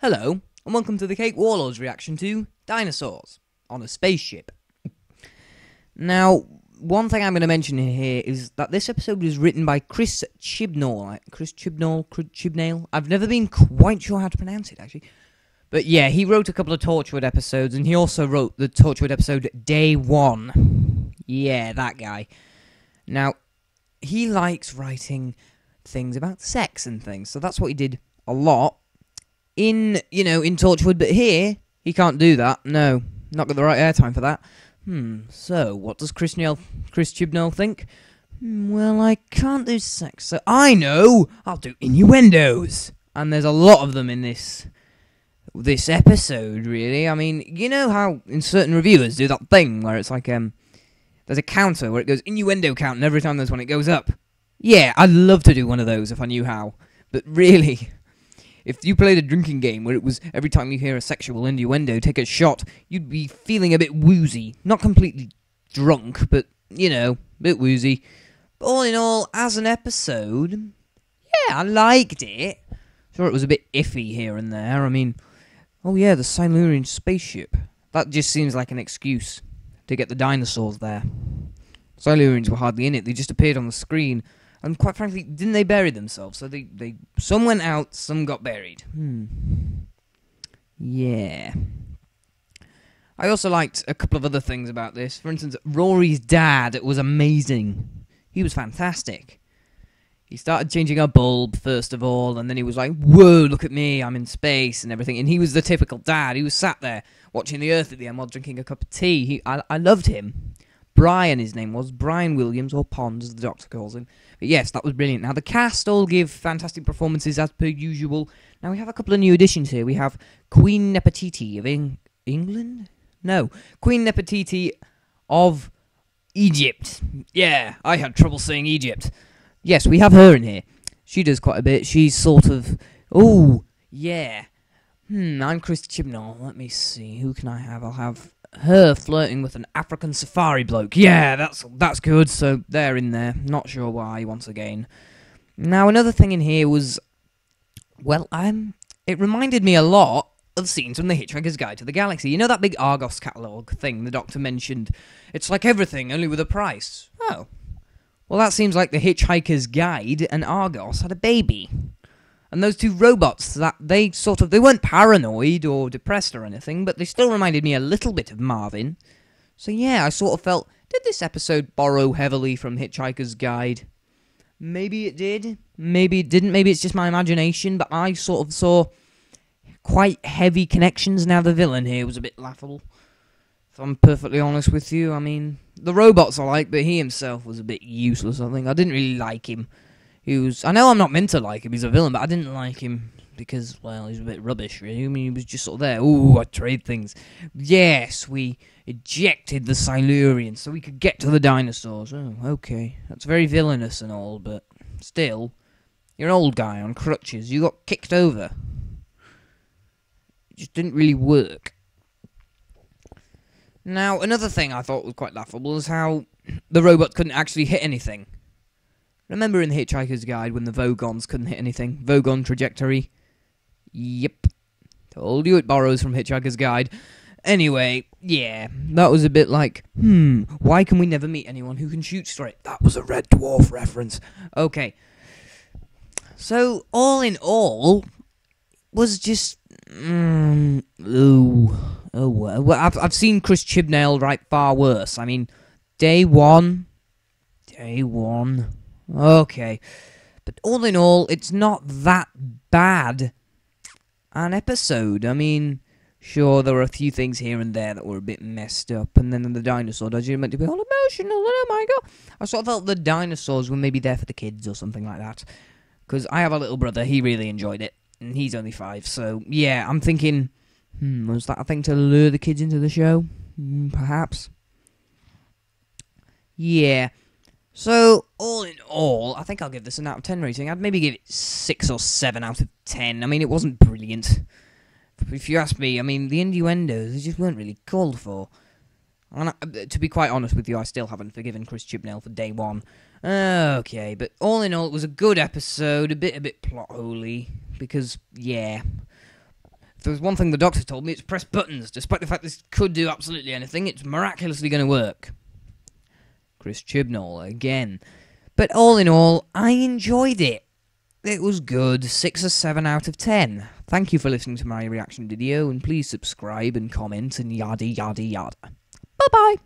Hello, and welcome to the Cake Warlord's reaction to Dinosaurs on a Spaceship. Now, one thing I'm going to mention here is that this episode was written by Chris Chibnall. I've never been quite sure how to pronounce it, actually. But yeah, he wrote a couple of Torchwood episodes, and he also wrote the Torchwood episode Day 1. Yeah, that guy. Now, he likes writing things about sex and things, so that's what he did a lot in Torchwood, but here, he can't do that. No, not got the right airtime for that. So, what does Chris Chibnall think? Well, I can't do sex, so I know! I'll do innuendos! And there's a lot of them in this episode, really. I mean, you know how in certain reviewers do that thing where it's like, there's a counter where it goes innuendo count, and every time there's one, it goes up. Yeah, I'd love to do one of those if I knew how. But really, if you played a drinking game where it was every time you hear a sexual innuendo, take a shot, you'd be feeling a bit woozy. Not completely drunk, but, a bit woozy. But all in all, as an episode, yeah, I liked it. Sure, it was a bit iffy here and there. I mean, oh yeah, the Silurian spaceship. That just seems like an excuse to get the dinosaurs there. Silurians were hardly in it. They just appeared on the screen. And quite frankly, didn't they bury themselves? So some went out, some got buried. Yeah. I also liked a couple of other things about this. For instance, Rory's dad was amazing. He was fantastic. He started changing a bulb, first of all, and then he was like, whoa, look at me, I'm in space, and everything. And he was the typical dad. He was sat there, watching the Earth at the end while drinking a cup of tea. I loved him. Brian, his name was. Brian Williams, or Pond, as the Doctor calls him. But yes, that was brilliant. Now, the cast all give fantastic performances, as per usual. Now, we have a couple of new additions here. We have Queen Nefertiti of England? No, Queen Nefertiti of Egypt. Yeah, I had trouble saying Egypt. Yes, we have her in here. She does quite a bit. She's sort of... Oh, yeah. I'm Chris Chibnall. Let me see. Who can I have? I'll have her flirting with an African safari bloke. Yeah, that's good. So they're in there. Not sure why, once again. Now, another thing in here was... Well, it reminded me a lot of scenes from The Hitchhiker's Guide to the Galaxy. You know that big Argos catalogue thing the Doctor mentioned? It's like everything, only with a price. Oh. Well, that seems like The Hitchhiker's Guide and Argos had a baby. And those two robots, they weren't paranoid or depressed or anything, but they still reminded me a little bit of Marvin. So yeah, I sort of felt, did this episode borrow heavily from Hitchhiker's Guide? Maybe it did, maybe it didn't, maybe it's just my imagination, but I sort of saw quite heavy connections. Now the villain here was a bit laughable, if I'm perfectly honest with you. I mean, the robots I like, but he himself was a bit useless, I think. I didn't really like him. I know I'm not meant to like him, he's a villain, but I didn't like him because, well, he's a bit rubbish, really. I mean, he was just sort of there. Ooh, I trade things. Yes, we ejected the Silurians so we could get to the dinosaurs. Oh, okay. That's very villainous and all, but still, you're an old guy on crutches. You got kicked over. It just didn't really work. Now, another thing I thought was quite laughable is how the robot couldn't actually hit anything. Remember in The Hitchhiker's Guide when the Vogons couldn't hit anything? Vogon trajectory? Yep. Told you it borrows from Hitchhiker's Guide. Anyway, yeah, that was a bit like, why can we never meet anyone who can shoot straight? That was a Red Dwarf reference. Okay. So, all in all, was just... well, I've seen Chris Chibnall write far worse. I mean, Day 1... Okay, but all in all, it's not that bad an episode. I mean, sure, there were a few things here and there that were a bit messed up, and then the dinosaur does you meant to be all emotional, oh my god. I sort of felt the dinosaurs were maybe there for the kids or something like that, because I have a little brother, he really enjoyed it, and he's only 5, so yeah, I'm thinking, was that a thing to lure the kids into the show? Perhaps. Yeah. So, all in all, I think I'll give this an out of 10 rating. I'd maybe give it 6 or 7 out of 10. I mean, it wasn't brilliant. If you ask me, I mean, the innuendos, they just weren't really called for. And to be quite honest with you, I still haven't forgiven Chris Chibnall for Day 1. Okay, but all in all, it was a good episode, a bit plot-holy, because, yeah, there's one thing the doctor told me, it's press buttons. Despite the fact this could do absolutely anything, it's miraculously going to work. Chris Chibnall again. But all in all, I enjoyed it. It was good. 6 or 7 out of 10. Thank you for listening to my reaction video, and please subscribe and comment and yada yada yada. Bye bye.